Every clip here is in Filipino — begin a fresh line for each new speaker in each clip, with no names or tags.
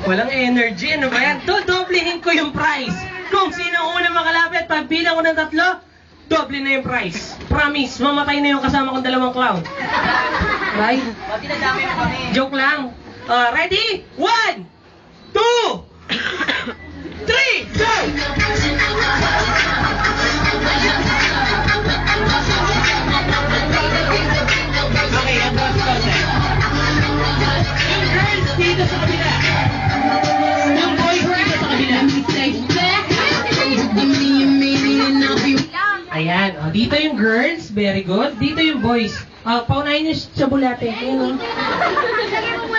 Walang energy. Ano ba yan? Doblehin ko yung price. Kung sino una makalapit, pag bilang ko ng 3, doble na yung price. Promise, mamatay na yung kasama kong 2 clown. Right?
Pati na dami na kami.
Joke lang. Ready? 1, 2, 3, go! Okay, ang boss konti. Yung girls dito sa kabila. Yung boys dito sa kabila. Ayan, dito yung girls, very good. Dito yung boys. Paunahin nyo sa bulate. Ayan,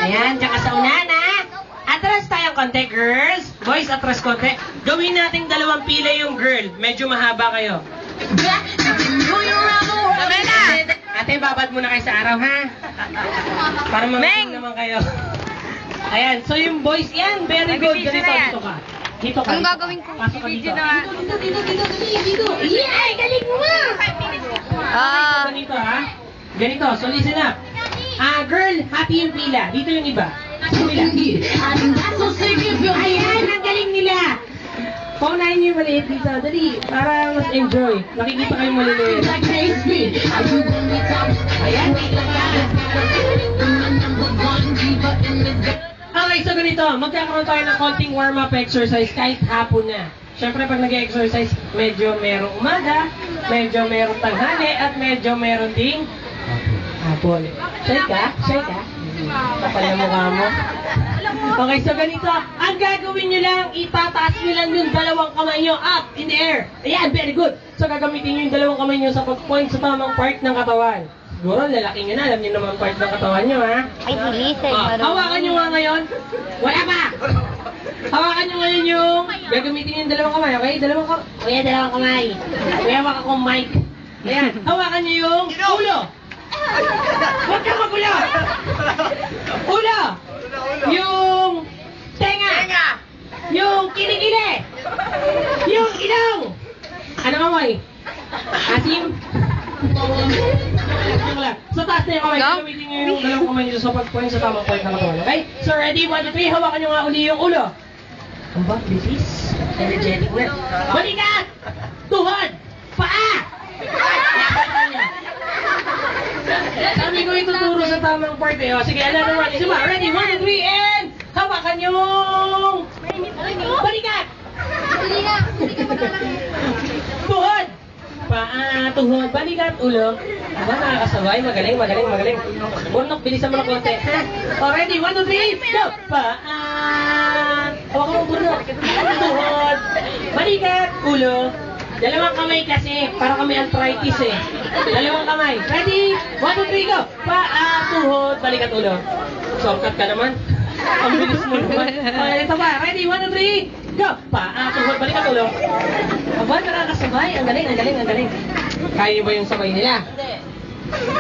Ayan, tsaka sa unana. Atras tayong konti, girls. Boys, atras konti. Gawin nating 2 pila yung girl. Medyo mahaba kayo. Sabi na! Ate, babad muna kayo sa araw, ha? Para mamating naman kayo. Ayan, so yung boys, yan, very good. Ganito, dito ka. Dito ka.
Anong gagawin ko?
Pasok ka dito.
Dito. Yay! Galing mo nga!
Ganito, ha? Ganito, so listen up. Girl, happy yung pila. Dito yung iba. Ayan, ang galing nila. Paunahin niyo yung maliit dito. Dali, para mas enjoy. Nakikita kayong maliliit. Ayan, dito ka. Okay, so ganito. Magkakaroon tayo ng konting warm-up exercise kahit hapon na. Siyempre, pag nag-exercise, medyo merong umaga, medyo merong tanghali, at medyo meron ding hapon. Shy ka? Shy ka? Kapal na mukha mo. Okay, so ganito. Ang gagawin nyo lang, itataas nyo lang yung 2 kamay nyo up in the air. Ayan, very good. So gagamitin nyo yung 2 kamay nyo sa pag-point sa tamang part ng katawan. Siguro, lalaki nyo na. Alam nyo naman part ng katawan nyo, ha?
Ay, bilis eh.
Hawakan nyo nga ngayon. Wala pa! Hawakan nyo ngayon yung gagamitin nyo yung 2 kamay, okay? 2 kamay. Kuya, 2 kamay. Kuya, waka kong mic. Ayan, hawakan nyo yung ulo. Huwag kang magulo! Ulo! Yung tenga! Yung kilikili! Yung ilong! Ano kamay? Asim? Sa taas na yung kamay, gagamitin nyo yung 2 kamay nyo sa pag-point sa tamang point ng katawan, okay? So ready, 1, 2, 3, hawakan nyo nga uli yung ulo. Ang ba, bilis? Energetic na. Balikat! Tuhod! Paa! Sabi ko ituturo sa tamang part eh. O, sige, alam naman. Isa ba? Ready? 1, 2, 3, and hawakan yung balikat! Tuhod! Paa, tuhod, balikat, ulo. Aba, nakakasabay. Magaling, magaling, magaling. Burnok, bilisan mo na konti. O, ready? 1, 2, 3, go! Paa! Hawakan mo burnok. Tuhod, balikat, ulo. 2 kamay kasi, para kami arthritis eh. 2 kamay. Ready? 1, 2, 3, go! Paa, tuhod, balikat, ulo. Shortcut ka naman. Ang bilis mo naman. Okay, ito pa. Ready? 1, 2, 3, go! Paa, tuhod, balikat, ulo. Aba, nakakasabay. Ang galing, ang galing, ang galing. Kaya niyo ba yung sabay nila?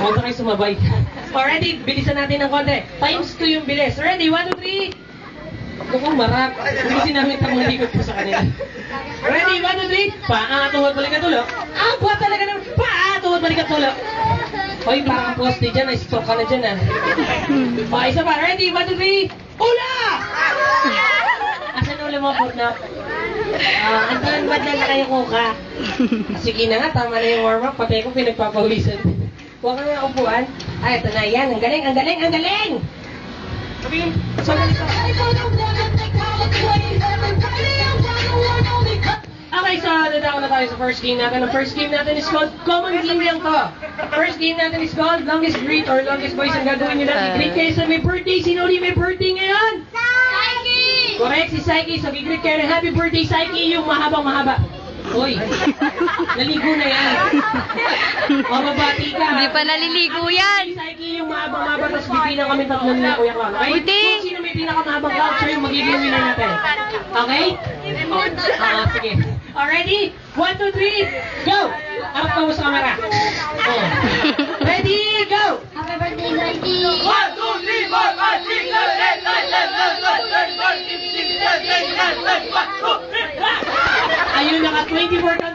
Huwag na kayo sumabay. Already, bilisan natin ng konti. Times 2 yung bilis. Ready? 1, 2, 3. Mukhang marap. Bilisin namin tamang likod ko sa kanila. Ready? 1, 2, 3. Paa, tuhod, balikat, ulo. Ang buhat talaga naman. Paa, tuhod, balikat, ulo. Hoy, parang poste dyan. Stop ka na dyan, ha. O, isa pa. Ready? 1, 2, 3. Ula! Asan ulo mo, Putnap? Antalan ba't lang na kayo kuka? Sige na nga, tama na yung warm-up. Pati ko pinagpapawisan. Huwag ka nga upuan. Ay, ito na yan. Ang galing, ang galing, ang galing! Sabihin, so ganito. Okay, so dadako na tayo sa first game natin. Ang first game natin is called Common Game lang to. First game natin is called Longest Greet or Longest Voice. Ang gagawin nyo lang, i-greet kayo sa may birthday. Sino ulit may birthday ngayon? Psyche! Correct, si Psyche. So, i-greet kayo ng happy birthday, Psyche. Yung mahabang mahaba. Hoy, naligo na yan. O, mabati ka.
Hindi pa naliligo yan.
Si Psyche yung mahabang mahaba, tapos bibilang kami 3 nila, Kuya Clown. Okay?
Buti.
So, sino may pinakamahabang clown, siya yung magiging winner natin. Okay? Sige. Already? 1, 2, 3, go! Harap ka mo sa camera. Oh. Ready, go!
Happy birthday, Psyche!
1, 2, 3, 4, 5, 6, 7, 8, 9, 10, 11, 12, 13, 14, 15, 16, 17, 18, 19, 20, 21, 22, 23, 24, 25, 26, 27, 28, 29, 30.
Ayun, naka 24 ka